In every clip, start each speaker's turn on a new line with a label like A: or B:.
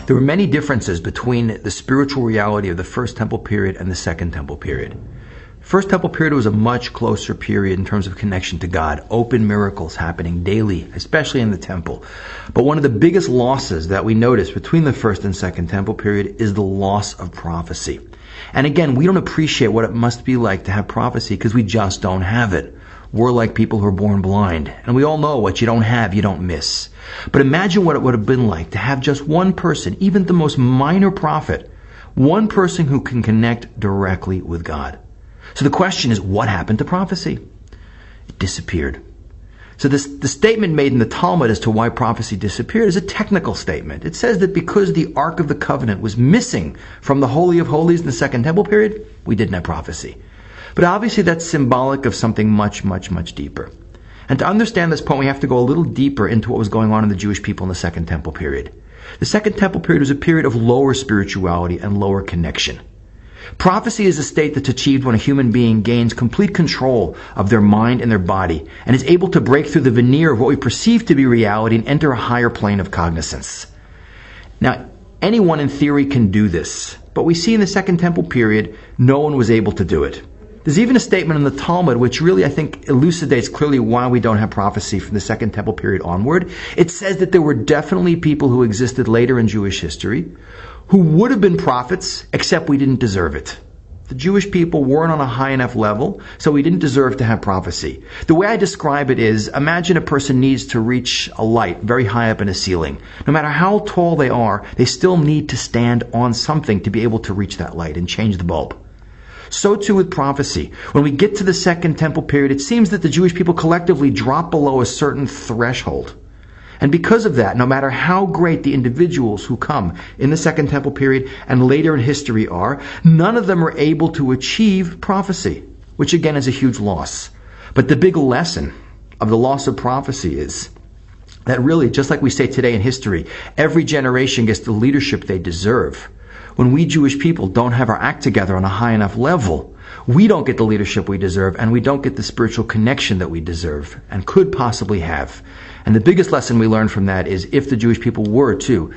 A: There were many differences between the spiritual reality of the First Temple period and the Second Temple period. First Temple period was a much closer period in terms of connection to God, open miracles happening daily, especially in the temple. But one of the biggest losses that we notice between the First and Second Temple period is the loss of prophecy. And again, we don't appreciate what it must be like to have prophecy because we just don't have it. We're like people who are born blind. And we all know what you don't have, you don't miss. But imagine what it would have been like to have just one person, even the most minor prophet, one person who can connect directly with God. So the question is, what happened to prophecy? It disappeared. So the statement made in the Talmud as to why prophecy disappeared is a technical statement. It says that because the Ark of the Covenant was missing from the Holy of Holies in the Second Temple period, we didn't have prophecy. But obviously that's symbolic of something much, much, much deeper. And to understand this point, we have to go a little deeper into what was going on in the Jewish people in the Second Temple period. The Second Temple period was a period of lower spirituality and lower connection. Prophecy is a state that's achieved when a human being gains complete control of their mind and their body and is able to break through the veneer of what we perceive to be reality and enter a higher plane of cognizance. Now, anyone in theory can do this, but we see in the Second Temple period, no one was able to do it. There's even a statement in the Talmud which really, I think, elucidates clearly why we don't have prophecy from the Second Temple period onward. It says that there were definitely people who existed later in Jewish history who would have been prophets, except we didn't deserve it. The Jewish people weren't on a high enough level, so we didn't deserve to have prophecy. The way I describe it is, imagine a person needs to reach a light very high up in a ceiling. No matter how tall they are, they still need to stand on something to be able to reach that light and change the bulb. So too with prophecy. When we get to the Second Temple period, it seems that the Jewish people collectively drop below a certain threshold. And because of that, no matter how great the individuals who come in the Second Temple period and later in history are, none of them are able to achieve prophecy, which again is a huge loss. But the big lesson of the loss of prophecy is that really, just like we say today in history, every generation gets the leadership they deserve. When we Jewish people don't have our act together on a high enough level, we don't get the leadership we deserve, and we don't get the spiritual connection that we deserve and could possibly have. And the biggest lesson we learn from that is if the Jewish people were to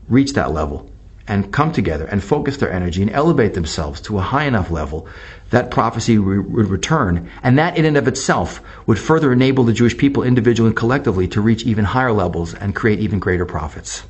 A: reach that level and come together and focus their energy and elevate themselves to a high enough level, that prophecy would return. And that in and of itself would further enable the Jewish people individually and collectively to reach even higher levels and create even greater prophets.